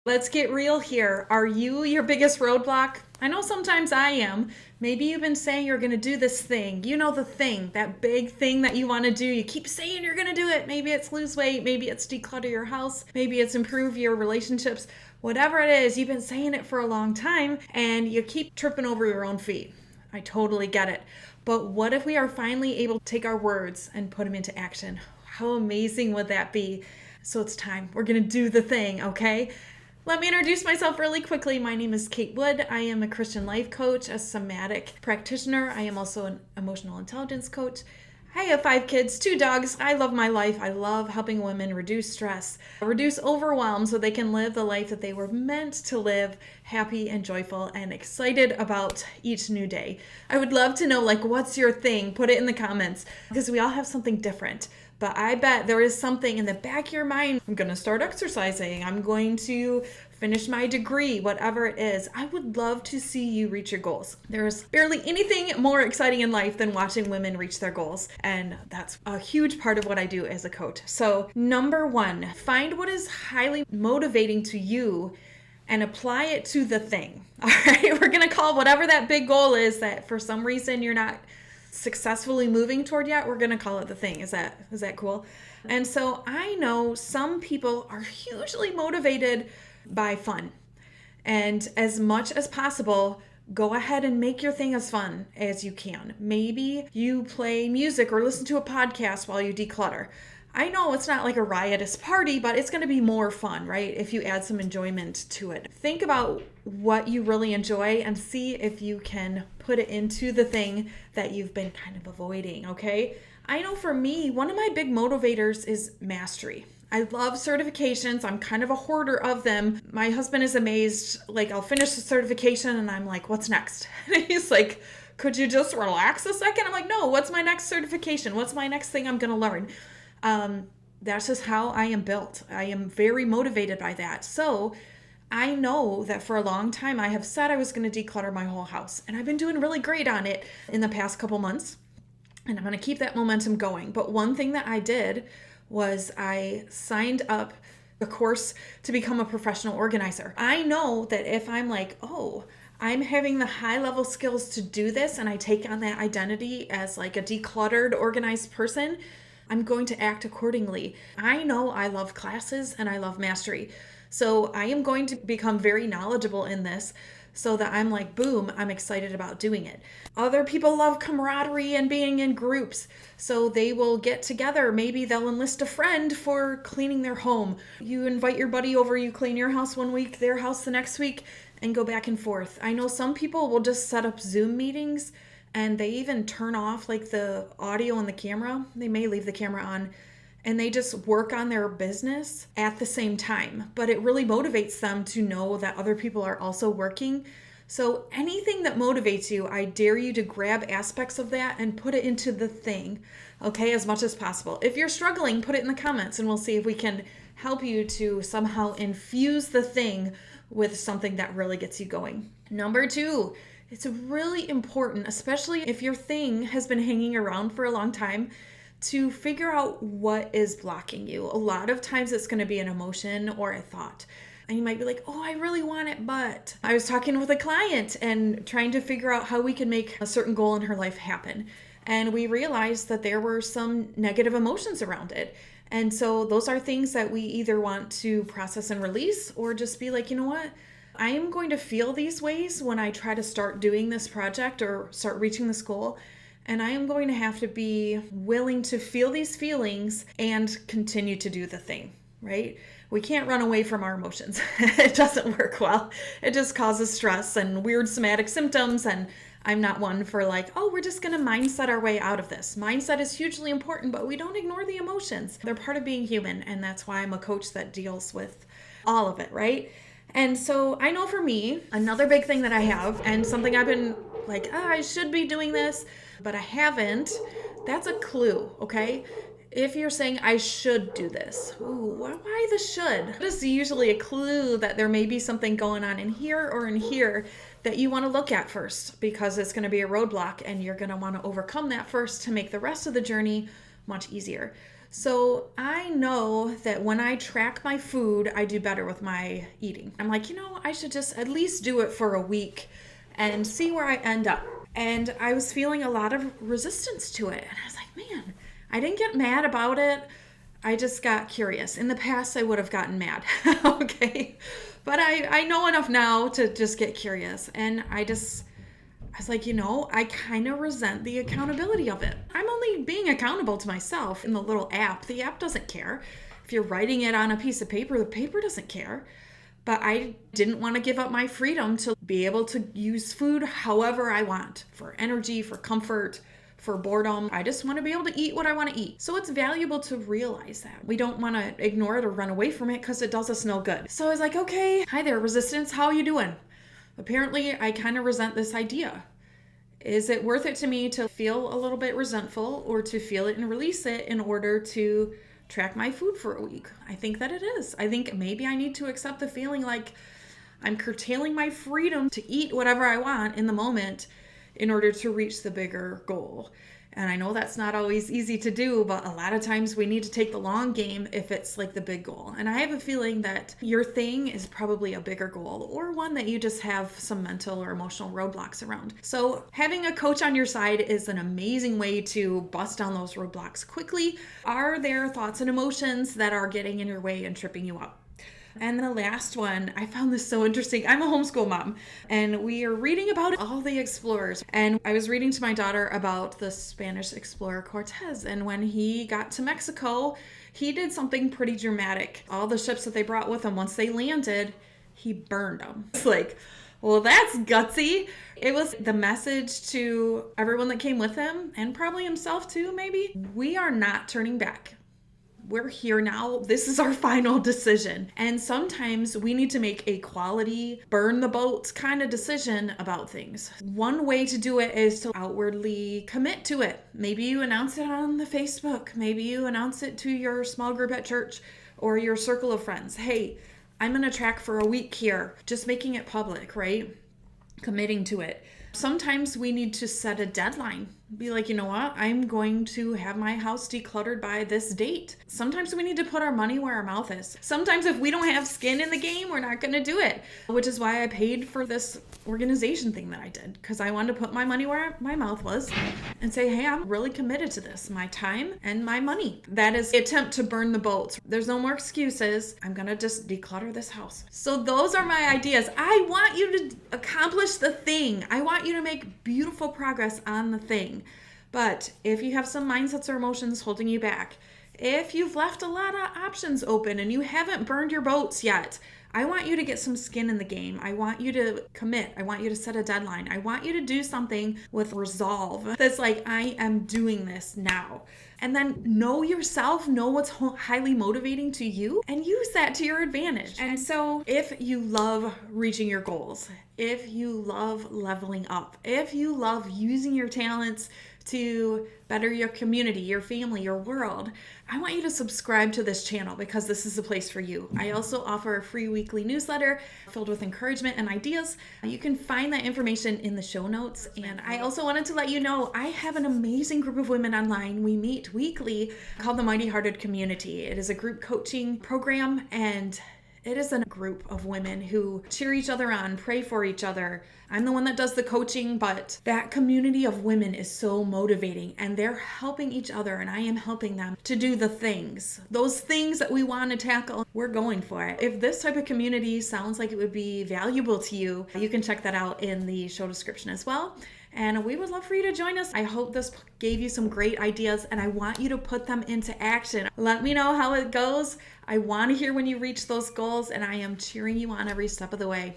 Let's get real here. Are you your biggest roadblock? I know sometimes I am. Maybe you've been saying you're going to do this thing. You know the thing, that big thing that you want to do. You keep saying you're going to do it. Maybe it's lose weight. Maybe it's declutter your house. Maybe it's improve your relationships. Whatever it is, you've been saying it for a long time and you keep tripping over your own feet. I totally get it. But what if we are finally able to take our words and put them into action? How amazing would that be? So it's time. We're going to do the thing, okay? Let me introduce myself really quickly. My name is Kate Wood. I am a Christian life coach, a somatic practitioner. I am also an emotional intelligence coach. I have 5 kids, 2 dogs. I love my life. I love helping women reduce stress, reduce overwhelm so they can live the life that they were meant to live, happy and joyful and excited about each new day. I would love to know, what's your thing? Put it in the comments because we all have something different. But I bet there is something in the back of your mind. I'm going to start exercising. I'm going to finish my degree, whatever it is. I would love to see you reach your goals. There's barely anything more exciting in life than watching women reach their goals. And that's a huge part of what I do as a coach. So number 1, find what is highly motivating to you and apply it to the thing. All right, we're going to call whatever that big goal is that for some reason you're not successfully moving toward yet, we're going to call it the thing. Is that cool? And so I know some people are hugely motivated by fun. And as much as possible, go ahead and make your thing as fun as you can. Maybe you play music or listen to a podcast while you declutter. I know it's not like a riotous party, but it's going to be more fun, right? If you add some enjoyment to it. Think about what you really enjoy and see if you can put it into the thing that you've been kind of avoiding, okay? I know for me, one of my big motivators is mastery. I love certifications. I'm kind of a hoarder of them. My husband is amazed. I'll finish the certification and I'm like, what's next? And he's like, could you just relax a second? I'm like, no, what's my next certification? What's my next thing I'm going to learn? That's just how I am built. I am very motivated by that. So I know that for a long time I have said I was going to declutter my whole house, and I've been doing really great on it in the past couple months, and I'm going to keep that momentum going. But one thing that I did was I signed up a course to become a professional organizer. I know that if I'm like, oh, I'm having the high level skills to do this, and I take on that identity as like a decluttered, organized person, I'm going to act accordingly. I know I love classes and I love mastery. So I am going to become very knowledgeable in this so that I'm like, boom, I'm excited about doing it. Other people love camaraderie and being in groups. So they will get together. Maybe they'll enlist a friend for cleaning their home. You invite your buddy over, you clean your house one week, their house the next week, and go back and forth. I know some people will just set up Zoom meetings and they even turn off the audio and the camera. They may leave the camera on and they just work on their business at the same time. But it really motivates them to know that other people are also working. So anything that motivates you, I dare you to grab aspects of that and put it into the thing, okay, as much as possible. If you're struggling, put it in the comments and we'll see if we can help you to somehow infuse the thing with something that really gets you going. Number 2, it's really important, especially if your thing has been hanging around for a long time, to figure out what is blocking you. A lot of times it's going to be an emotion or a thought. And you might be like, oh, I really want it, but I was talking with a client and trying to figure out how we can make a certain goal in her life happen. And we realized that there were some negative emotions around it. And so those are things that we either want to process and release or just be like, you know what? I am going to feel these ways when I try to start doing this project or start reaching this goal. And I am going to have to be willing to feel these feelings and continue to do the thing, right? We can't run away from our emotions. It doesn't work well. It just causes stress and weird somatic symptoms. And I'm not one for we're just going to mindset our way out of this. Mindset is hugely important, but we don't ignore the emotions. They're part of being human. And that's why I'm a coach that deals with all of it, right? And so I know for me, another big thing that I have, and something I've been I should be doing this, but I haven't, that's a clue, okay? If you're saying I should do this, why the should? That is usually a clue that there may be something going on in here or in here that you want to look at first, because it's going to be a roadblock and you're going to want to overcome that first to make the rest of the journey much easier. So I know that when I track my food, I do better with my eating. I'm like, I should just at least do it for a week and see where I end up. And I was feeling a lot of resistance to it. And I was like, man, I didn't get mad about it. I just got curious. In the past, I would have gotten mad. Okay. But I know enough now to just get curious. And I was like, I kind of resent the accountability of it. I'm only being accountable to myself in the little app. The app doesn't care. If you're writing it on a piece of paper, the paper doesn't care. But I didn't want to give up my freedom to be able to use food however I want, for energy, for comfort, for boredom. I just want to be able to eat what I want to eat. So it's valuable to realize that. We don't want to ignore it or run away from it because it does us no good. So I was like, okay, hi there, resistance. How are you doing? Apparently, I kind of resent this idea. Is it worth it to me to feel a little bit resentful or to feel it and release it in order to track my food for a week? I think that it is. I think maybe I need to accept the feeling like I'm curtailing my freedom to eat whatever I want in the moment in order to reach the bigger goal. And I know that's not always easy to do, but a lot of times we need to take the long game if it's like the big goal. And I have a feeling that your thing is probably a bigger goal or one that you just have some mental or emotional roadblocks around. So having a coach on your side is an amazing way to bust down those roadblocks quickly. Are there thoughts and emotions that are getting in your way and tripping you up? And the last one, I found this so interesting. I'm a homeschool mom, and we are reading about all the explorers. And I was reading to my daughter about the Spanish explorer Cortez. And when he got to Mexico, he did something pretty dramatic. All the ships that they brought with him, once they landed, he burned them. It's like, well, that's gutsy. It was the message to everyone that came with him, and probably himself too, maybe. We are not turning back. We're here now. This is our final decision. And sometimes we need to make a quality, burn the boats kind of decision about things. One way to do it is to outwardly commit to it. Maybe you announce it on the Facebook. Maybe you announce it to your small group at church or your circle of friends. Hey, I'm going to track for a week here. Just making it public, right? Committing to it. Sometimes we need to set a deadline. Be like, you know what? I'm going to have my house decluttered by this date. Sometimes we need to put our money where our mouth is. Sometimes if we don't have skin in the game, we're not going to do it. Which is why I paid for this organization thing that I did. Because I wanted to put my money where my mouth was and say, hey, I'm really committed to this. My time and my money. That is the attempt to burn the boats. There's no more excuses. I'm going to just declutter this house. So those are my ideas. I want you to accomplish the thing. I want you to make beautiful progress on the thing. But if you have some mindsets or emotions holding you back, if you've left a lot of options open and you haven't burned your boats yet, I want you to get some skin in the game. I want you to commit. I want you to set a deadline. I want you to do something with resolve that's like, I am doing this now. And then know yourself, know what's highly motivating to you, and use that to your advantage. And so if you love reaching your goals, if you love leveling up, if you love using your talents to better your community, your family, your world, I want you to subscribe to this channel because this is the place for you. I also offer a free weekly newsletter filled with encouragement and ideas. You can find that information in the show notes. And I also wanted to let you know I have an amazing group of women online. We meet weekly called the Mighty Hearted Community. It is a group coaching program, and it is a group of women who cheer each other on, pray for each other. I'm the one that does the coaching, but that community of women is so motivating, and they're helping each other, and I am helping them to do the things. Those things that we want to tackle, we're going for it. If this type of community sounds like it would be valuable to you, you can check that out in the show description as well. And we would love for you to join us. I hope this gave you some great ideas, and I want you to put them into action. Let me know how it goes. I want to hear when you reach those goals, and I am cheering you on every step of the way.